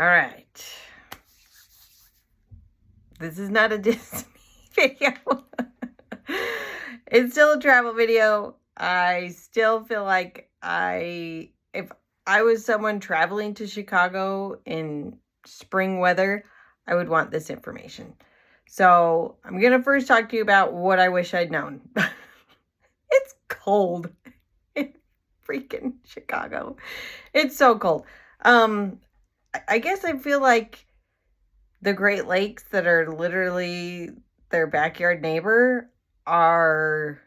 All right. This is not a Disney video. It's still a travel video. I still feel like if I was someone traveling to Chicago in spring weather, I would want this information. So I'm going to first talk to you about what I wish I'd known. It's cold in freaking Chicago. It's so cold. I guess I feel like the Great Lakes that are literally their backyard neighbor are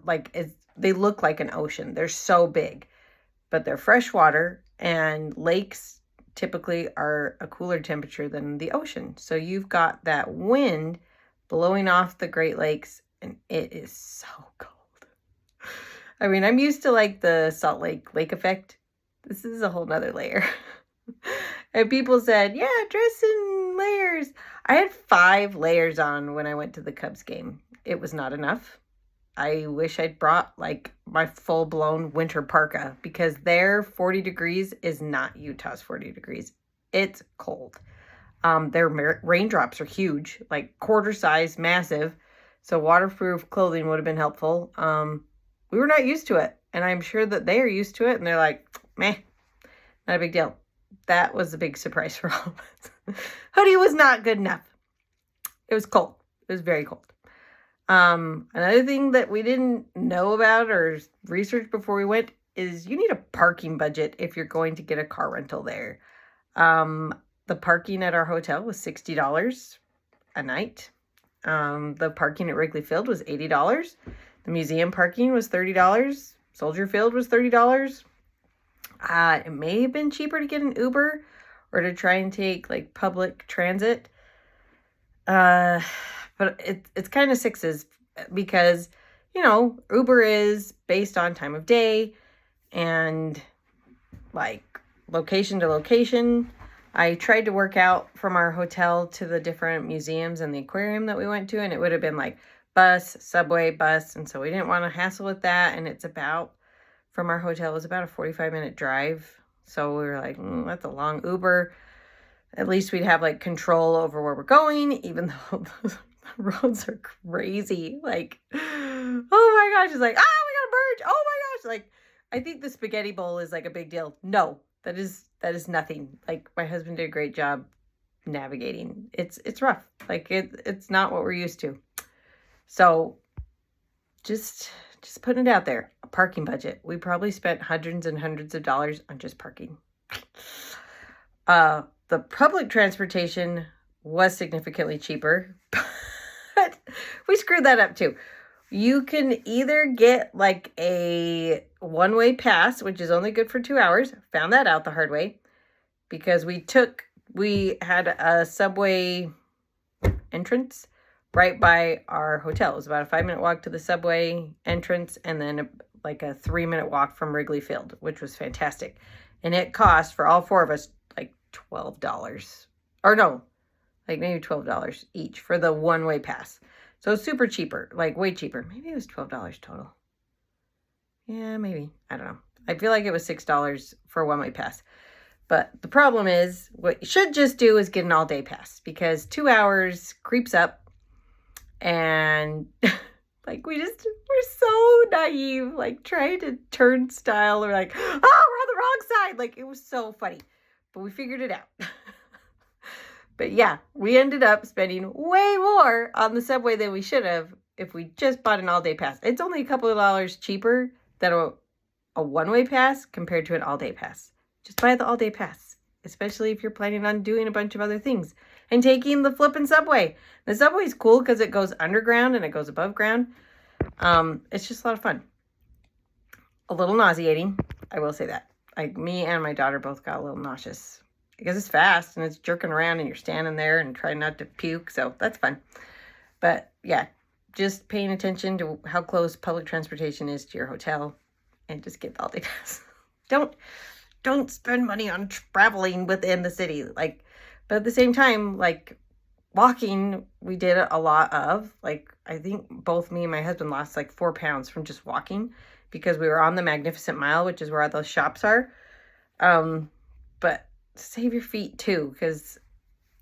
like they look like an ocean. They're so big, but they're freshwater, and lakes typically are a cooler temperature than the ocean. So you've got that wind blowing off the Great Lakes, and it is so cold. I mean, I'm used to like the Salt Lake effect. This is a whole nother layer. And people said, yeah, dress in layers. I had 5 layers on when I went to the Cubs game. It was not enough. I wish I'd brought like my full-blown winter parka, because their 40 degrees is not Utah's 40 degrees. It's cold. Their raindrops are huge, like quarter size, massive. So waterproof clothing would have been helpful. We were not used to it, and I'm sure that they are used to it, and they're like, meh, not a big deal. That was a big surprise for all of us. Hoodie was not good enough. It was cold. It was very cold. Another thing that we didn't know about or research before we went is you need a parking budget if you're going to get a car rental there. The parking at our hotel was $60 a night. The parking at Wrigley Field was $80. The museum parking was $30. Soldier Field was $30. It may have been cheaper to get an Uber or to try and take like public transit. But it's kind of sixes, because, you know, Uber is based on time of day and like location to location. I tried to work out from our hotel to the different museums and the aquarium that we went to, and it would have been like bus, subway, bus. And so we didn't want to hassle with that. And it's about, from our hotel, it was about a 45-minute drive. So we were like, that's a long Uber. At least we'd have like control over where we're going, even though the roads are crazy. Like, oh my gosh, it's like, we got a merge. Oh my gosh. Like, I think the spaghetti bowl is like a big deal. No, that is nothing. Like, my husband did a great job navigating. It's rough. Like, it's not what we're used to. So just putting it out there. A parking budget. We probably spent hundreds and hundreds of dollars on just parking. The public transportation was significantly cheaper, but we screwed that up too. You can either get like a one-way pass, which is only good for 2 hours. Found that out the hard way, because we had a subway entrance right by our hotel. It was about a 5-minute walk to the subway entrance, and then like a 3-minute walk from Wrigley Field, which was fantastic. And it cost for all 4 of us like $12, or no, like maybe $12 each for the one-way pass. So super cheaper, like way cheaper. Maybe it was $12 total. Yeah, maybe. I don't know. I feel like it was $6 for a one-way pass. But the problem is, what you should just do is get an all-day pass, because 2 hours creeps up. And like, we're so naive, like trying to turnstile, or like, we're on the wrong side. Like, it was so funny, but we figured it out. But yeah, we ended up spending way more on the subway than we should have if we just bought an all-day pass. It's only a couple of dollars cheaper than a one-way pass compared to an all-day pass. Just buy the all-day pass, especially if you're planning on doing a bunch of other things and taking the flippin' subway. The subway's cool because it goes underground and it goes above ground. It's just a lot of fun. A little nauseating, I will say that. Me and my daughter both got a little nauseous, because it's fast and it's jerking around and you're standing there and trying not to puke. So that's fun. But yeah, just paying attention to how close public transportation is to your hotel, and just get the all-day pass. Don't spend money on traveling within the city. Like, but at the same time, like, walking, we did a lot of. Like, I think both me and my husband lost like 4 pounds from just walking, because we were on the Magnificent Mile, which is where all those shops are. But save your feet too, because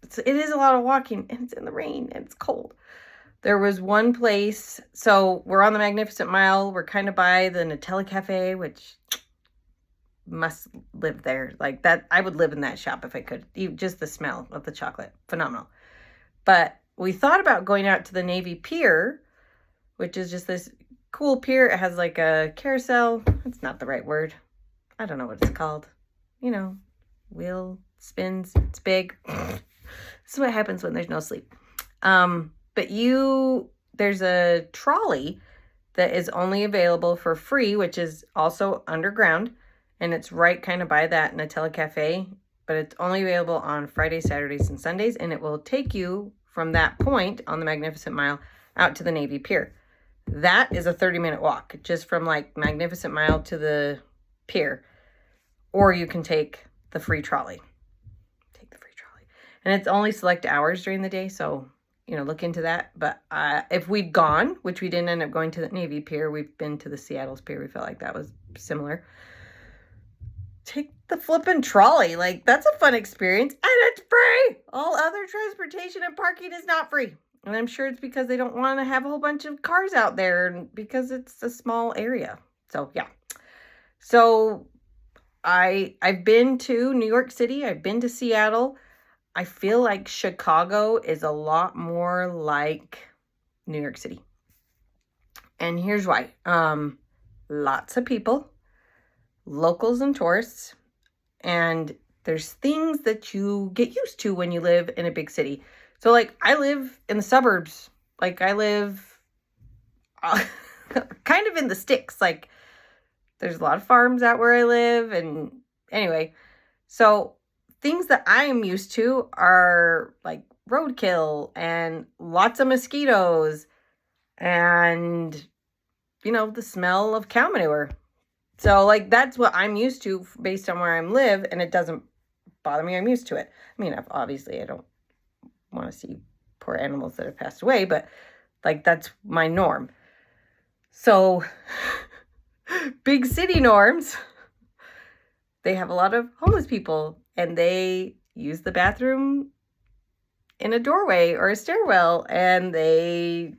it is a lot of walking, and it's in the rain, and it's cold. There was one place, so we're on the Magnificent Mile. We're kind of by the Nutella Cafe, which must live there. Like that, I would live in that shop if I could. Just the smell of the chocolate, phenomenal. But we thought about going out to the Navy Pier, which is just this cool pier. It has like a carousel. It's not the right word. I don't know what it's called. You know, wheel spins. It's big. This is what happens when there's no sleep. But there's a trolley that is only available for free, which is also underground. And it's right kind of by that Nutella Cafe. But it's only available on Fridays, Saturdays, and Sundays. And it will take you from that point on the Magnificent Mile out to the Navy Pier. That is a 30-minute walk, just from like Magnificent Mile to the pier. Or you can take the free trolley. And it's only select hours during the day, so, look into that. But if we'd gone, which we didn't end up going to the Navy Pier, we've been to the Seattle's Pier. We felt like that was similar. Take the flipping trolley. Like, that's a fun experience. And it's free. All other transportation and parking is not free. And I'm sure it's because they don't want to have a whole bunch of cars out there because it's a small area. So, yeah. So, I've been to New York City. I've been to Seattle. I feel like Chicago is a lot more like New York City. And here's why. Lots of people, locals and tourists, and there's things that you get used to when you live in a big city. So, like, I live in the suburbs. Like, I live kind of in the sticks. Like, there's a lot of farms out where I live. And anyway, so things that I am used to are like roadkill and lots of mosquitoes and, the smell of cow manure. So, like, that's what I'm used to based on where I live, and it doesn't bother me. I'm used to it. I mean, obviously, I don't want to see poor animals that have passed away, but, like, that's my norm. So, big city norms, they have a lot of homeless people, and they use the bathroom in a doorway or a stairwell, and they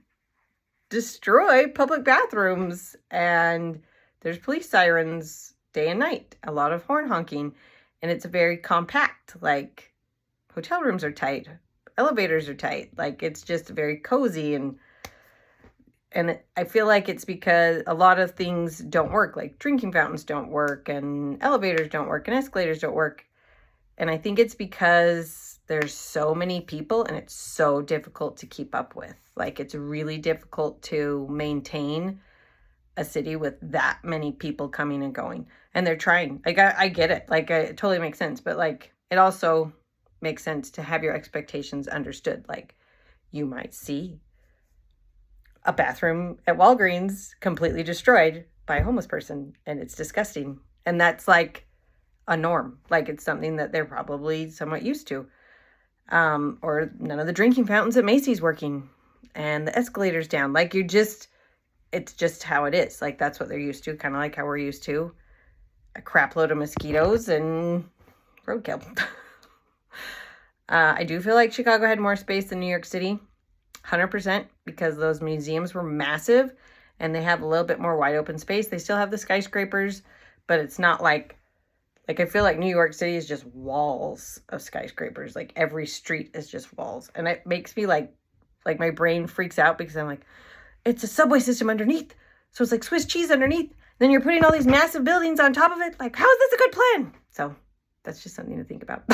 destroy public bathrooms, and there's police sirens day and night, a lot of horn honking, and it's very compact. Like, hotel rooms are tight, elevators are tight, like, it's just very cozy, and I feel like it's because a lot of things don't work, like drinking fountains don't work, and elevators don't work, and escalators don't work. And I think it's because there's so many people and it's so difficult to keep up with. Like, it's really difficult to maintain a city with that many people coming and going. And they're trying. Like, I get it. Like, it totally makes sense. But, like, it also makes sense to have your expectations understood. Like, you might see a bathroom at Walgreens completely destroyed by a homeless person, and it's disgusting. And that's, like, a norm. Like, it's something that they're probably somewhat used to. Or none of the drinking fountains at Macy's working and the escalators down. Like, it's just how it is. Like, that's what they're used to, kind of like how we're used to a crap load of mosquitoes and roadkill. I do feel like Chicago had more space than New York City, 100%, because those museums were massive and they have a little bit more wide open space. They still have the skyscrapers, but it's not like I feel like New York City is just walls of skyscrapers. Like, every street is just walls. And it makes me like my brain freaks out because I'm like, it's a subway system underneath. So it's like Swiss cheese underneath. Then you're putting all these massive buildings on top of it. Like, how is this a good plan? So that's just something to think about.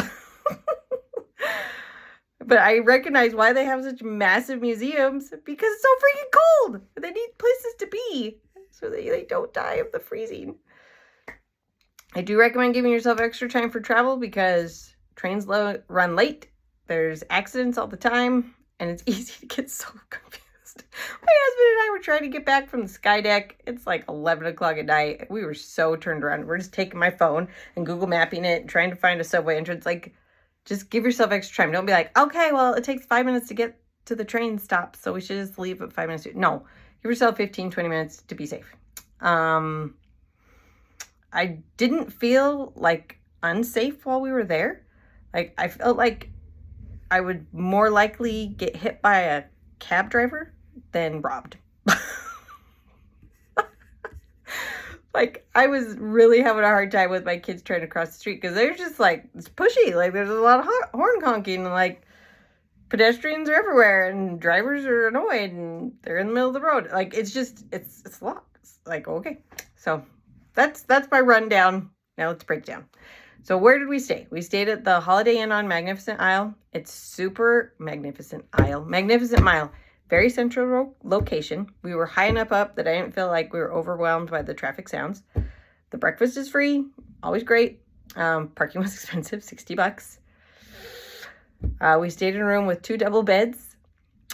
But I recognize why they have such massive museums, because it's so freaking cold. They need places to be so that they don't die of the freezing. I do recommend giving yourself extra time for travel because trains run late. There's accidents all the time, and it's easy to get so confused. My husband and I were trying to get back from the sky deck. It's like 11 o'clock at night. We were so turned around. We're just taking my phone and Google mapping it and trying to find a subway entrance. Like, just give yourself extra time. Don't be like, okay, well, it takes 5 minutes to get to the train stop, so we should just leave at 5 minutes. No, give yourself 15, 20 minutes to be safe. I didn't feel like unsafe while we were there. Like, I felt like I would more likely get hit by a cab driver than robbed. Like, I was really having a hard time with my kids trying to cross the street because they're just like, it's pushy. Like, there's a lot of horn honking, and like, pedestrians are everywhere, and drivers are annoyed, and they're in the middle of the road. Like, it's just, it's a lot. It's like, okay. So that's my rundown. Now let's break down. So where did we stay? We stayed at the Holiday Inn on Magnificent Isle. It's super Magnificent Isle. Magnificent Mile. Very central location. We were high enough up that I didn't feel like we were overwhelmed by the traffic sounds. The breakfast is free. Always great. Parking was expensive, $60. We stayed in a room with 2 double beds.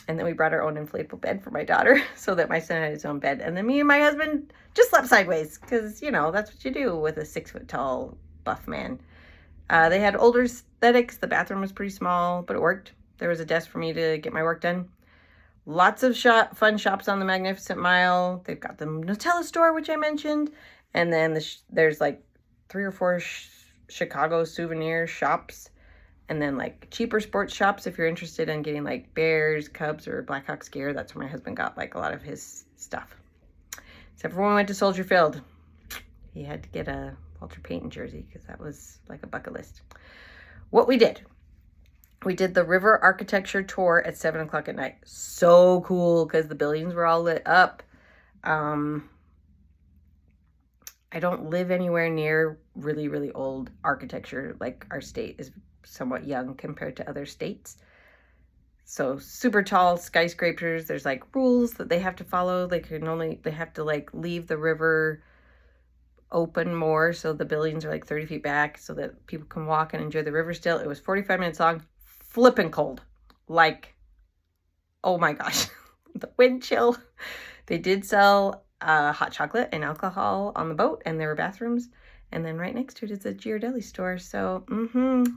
And then we brought our own inflatable bed for my daughter so that my son had his own bed. And then me and my husband just slept sideways because, you know, that's what you do with a 6-foot-tall buff man. They had older aesthetics. The bathroom was pretty small, but it worked. There was a desk for me to get my work done. Lots of fun shops on the Magnificent Mile. They've got the Nutella store, which I mentioned. And then there's like 3 or 4 Chicago souvenir shops. And then like cheaper sports shops if you're interested in getting like Bears, Cubs, or Blackhawks gear. That's where my husband got like a lot of his stuff. Except for when we went to Soldier Field. He had to get a Walter Payton jersey because that was like a bucket list. What we did the river architecture tour at 7 o'clock at night. So cool because the buildings were all lit up. I don't live anywhere near really, really old architecture. Like, our state is somewhat young compared to other states. So super tall skyscrapers. There's like rules that they have to follow. They have to like leave the river open more, so the buildings are like 30 feet back so that people can walk and enjoy the river still. It was 45 minutes long, flipping cold. Like, oh my gosh, the wind chill. They did sell hot chocolate and alcohol on the boat, and there were bathrooms. And then right next to it is a Ghirardelli store. So,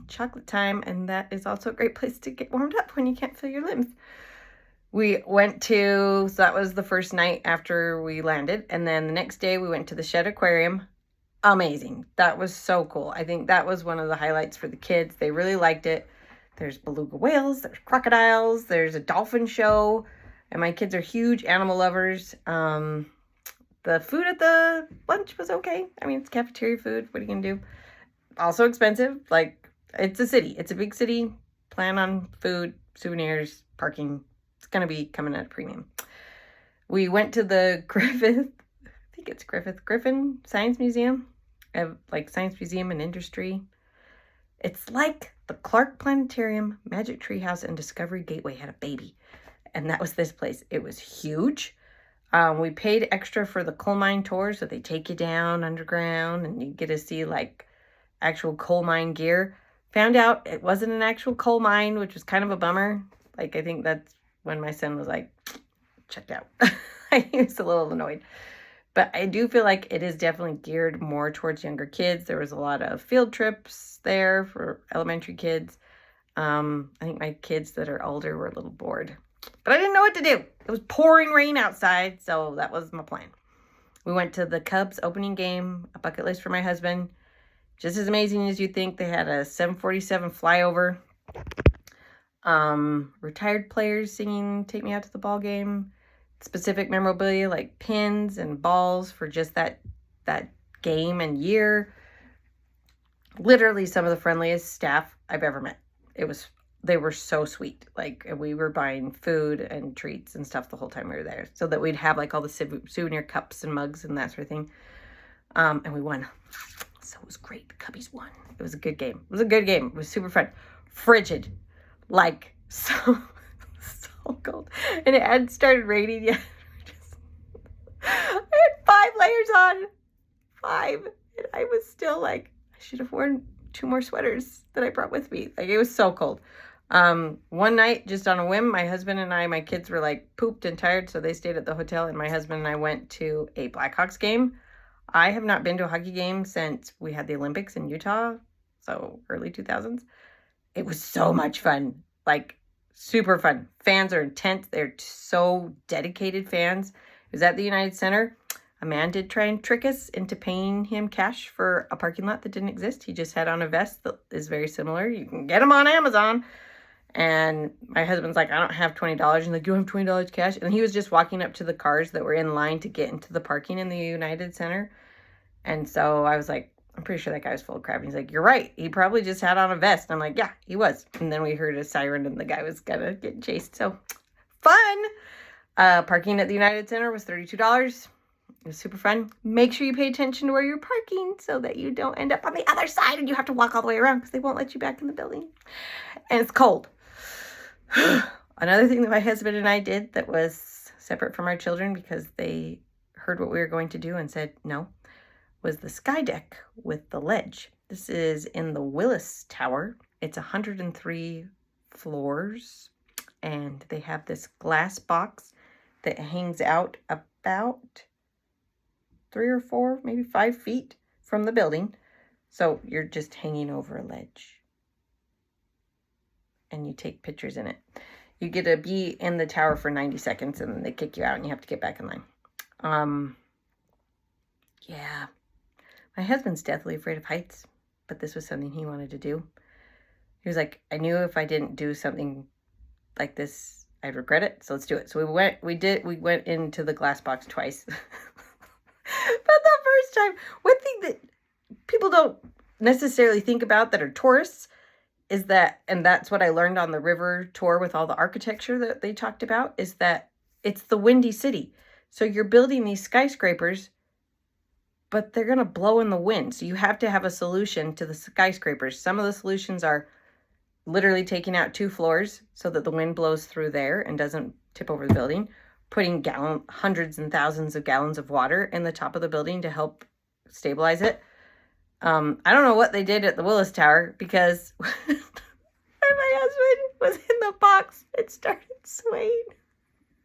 chocolate time. And that is also a great place to get warmed up when you can't feel your limbs. So that was the first night after we landed. And then the next day we went to the Shedd Aquarium. Amazing. That was so cool. I think that was one of the highlights for the kids. They really liked it. There's beluga whales, there's crocodiles, there's a dolphin show. And my kids are huge animal lovers. The food at the lunch was okay. I mean, it's cafeteria food. What are you going to do? Also expensive. Like, it's a city. It's a big city. Plan on food, souvenirs, parking. It's going to be coming at a premium. We went to the Griffin Science Museum. Like Science Museum and Industry. It's like the Clark Planetarium, Magic Tree House, and Discovery Gateway had a baby. And that was this place. It was huge. We paid extra for the coal mine tour, so they take you down underground and you get to see like actual coal mine gear. Found out it wasn't an actual coal mine, which was kind of a bummer. Like, I think that's when my son was like, checked out. He was a little annoyed. But I do feel like it is definitely geared more towards younger kids. There was a lot of field trips there for elementary kids. I think my kids that are older were a little bored. But I didn't know what to do. It was pouring rain outside, so that was my plan. We went to the Cubs opening game, a bucket list for my husband. Just as amazing as you think. They had a 747 flyover. Retired players singing Take Me Out to the Ball Game. Specific memorabilia like pins and balls for just that game and year. Literally some of the friendliest staff I've ever met. They were so sweet. Like, we were buying food and treats and stuff the whole time we were there, so that we'd have like all the souvenir cups and mugs and that sort of thing. And we won. So it was great. The Cubbies won. It was a good game. It was super fun. Frigid. Like, so cold. And it hadn't started raining yet. I had 5 layers on. 5. And I was still like, I should have worn 2 more sweaters that I brought with me. Like, it was so cold. One night, just on a whim, my husband and my kids were like pooped and tired, so they stayed at the hotel, and my husband and I went to a Blackhawks game. I have not been to a hockey game since we had the Olympics in Utah, so early 2000s. It was so much fun. Like, super fun. Fans are intense. They're so dedicated fans. It was at the United Center. A man did try and trick us into paying him cash for a parking lot that didn't exist. He just had on a vest that is very similar. You can get them on Amazon. And my husband's like, I don't have $20. And like, you don't have $20 cash? And he was just walking up to the cars that were in line to get into the parking in the United Center. And so I was like, I'm pretty sure that guy was full of crap. And he's like, you're right. He probably just had on a vest. And I'm like, yeah, he was. And then we heard a siren and the guy was gonna get chased. So fun. Parking at the United Center was $32. It was super fun. Make sure you pay attention to where you're parking so that you don't end up on the other side and you have to walk all the way around because they won't let you back in the building. And it's cold. Another thing that my husband and I did that was separate from our children because they heard what we were going to do and said no, was the sky deck with the ledge. This is in the Willis Tower. It's 103 floors, and they have this glass box that hangs out about 3 or 4, maybe 5 feet from the building. So you're just hanging over a ledge. And you take pictures in it. You get to be in the tower for 90 seconds and then they kick you out and you have to get back in line. Yeah. My husband's deathly afraid of heights, but this was something he wanted to do. He was like, I knew if I didn't do something like this, I'd regret it. So let's do it. So we went into the glass box twice. But the first time, one thing that people don't necessarily think about that are tourists is that, and that's what I learned on the river tour with all the architecture that they talked about, is that it's the Windy City. So you're building these skyscrapers, but they're going to blow in the wind. So you have to have a solution to the skyscrapers. Some of the solutions are literally taking out 2 floors so that the wind blows through there and doesn't tip over the building, putting hundreds and thousands of gallons of water in the top of the building to help stabilize it. I don't know what they did at the Willis Tower because when my husband was in the box, it started swaying.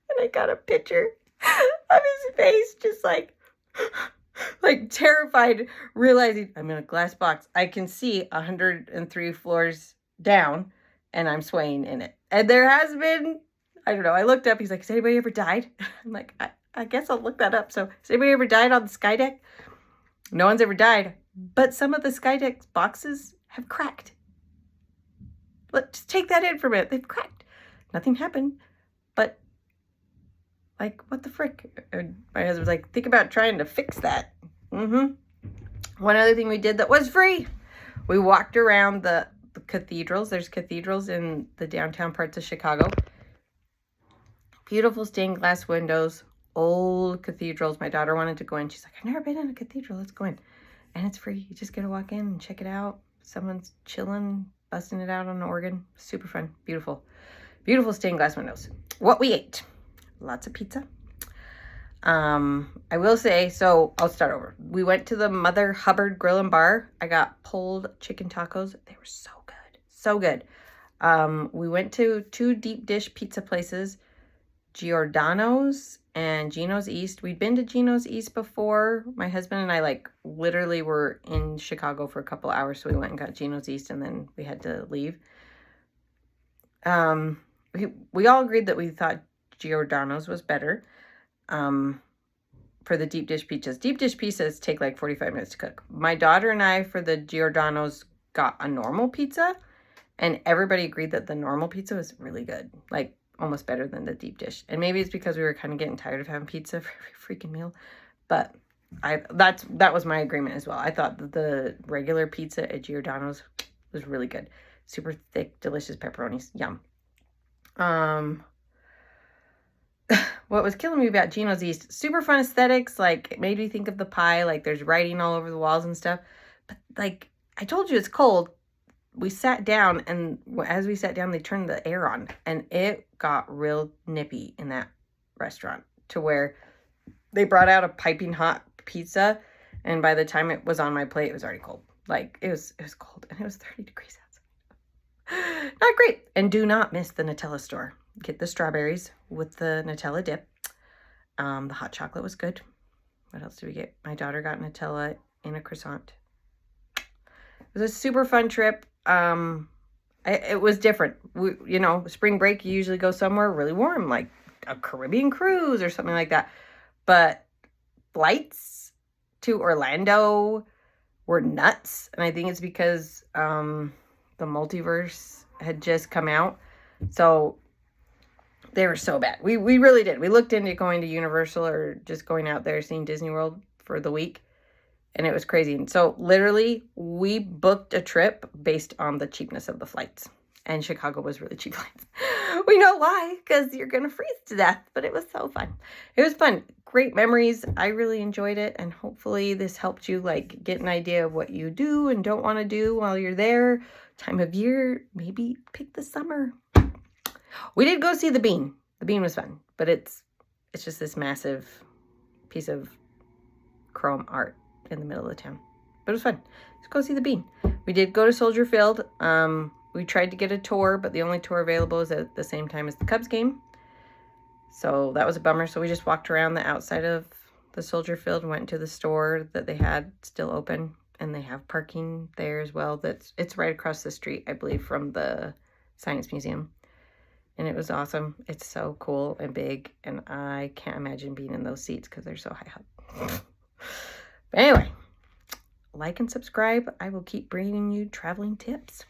And I got a picture of his face just like terrified, realizing I'm in a glass box. I can see 103 floors down and I'm swaying in it. And there has been, I don't know, I looked up, he's like, has anybody ever died? I'm like, I guess I'll look that up. So has anybody ever died on the sky deck? No one's ever died. But some of the Skydeck boxes have cracked. Let's take that in for a minute. They've cracked. Nothing happened. But, like, what the frick? And my husband's like, think about trying to fix that. One other thing we did that was free. We walked around the cathedrals. There's cathedrals in the downtown parts of Chicago. Beautiful stained glass windows. Old cathedrals. My daughter wanted to go in. She's like, I've never been in a cathedral. Let's go in. And it's free. You just get to walk in and check it out. Someone's chilling, busting it out on an organ. Super fun. Beautiful. Beautiful stained glass windows. What we ate. Lots of pizza. I will say, so I'll start over. We went to the Mother Hubbard Grill and Bar. I got pulled chicken tacos. They were so good. So good. We went to 2 deep dish pizza places. Giordano's and Gino's East. We'd been to Gino's East before. My husband and I literally were in Chicago for a couple hours, so we went and got Gino's East and then we had to leave. We all agreed that we thought Giordano's was better for the deep dish pizzas. Deep dish pizzas take 45 minutes to cook. My daughter and I, for the Giordano's, got a normal pizza, and everybody agreed that the normal pizza was really good. Almost better than the deep dish. And maybe it's because we were kind of getting tired of having pizza for every freaking meal. But that was my agreement as well. I thought that the regular pizza at Giordano's was really good. Super thick, delicious pepperonis. Yum. What was killing me about Gino's East, super fun aesthetics. It made me think of the pie. There's writing all over the walls and stuff. But I told you it's cold. We sat down, and as we sat down, they turned the air on, and it got real nippy in that restaurant to where they brought out a piping hot pizza, and by the time it was on my plate, it was already cold. It was cold, and it was 30 degrees outside. Not great. And do not miss the Nutella store. Get the strawberries with the Nutella dip. The hot chocolate was good. What else did we get? My daughter got Nutella in a croissant. It was a super fun trip. It was different. Spring break, you usually go somewhere really warm, like a Caribbean cruise or something like that. But flights to Orlando were nuts. And I think it's because the multiverse had just come out. So they were so bad. We really did. We looked into going to Universal or just going out there seeing Disney World for the week. And it was crazy. And so literally we booked a trip based on the cheapness of the flights. And Chicago was really cheap flights. We know why, because you're going to freeze to death. But it was so fun. It was fun. Great memories. I really enjoyed it. And hopefully this helped you like get an idea of what you do and don't want to do while you're there. Time of year, maybe pick the summer. We did go see the Bean. The Bean was fun. But it's just this massive piece of chrome art in the middle of the town. But it was fun. Let's go see the Bean. We did go to Soldier Field. We tried to get a tour, but the only tour available is at the same time as the Cubs game. So that was a bummer. So we just walked around the outside of the Soldier Field and went to the store that they had still open. And they have parking there as well. It's right across the street, I believe, from the Science Museum. And it was awesome. It's so cool and big. And I can't imagine being in those seats because they're so high up. But anyway, like and subscribe. I will keep bringing you traveling tips.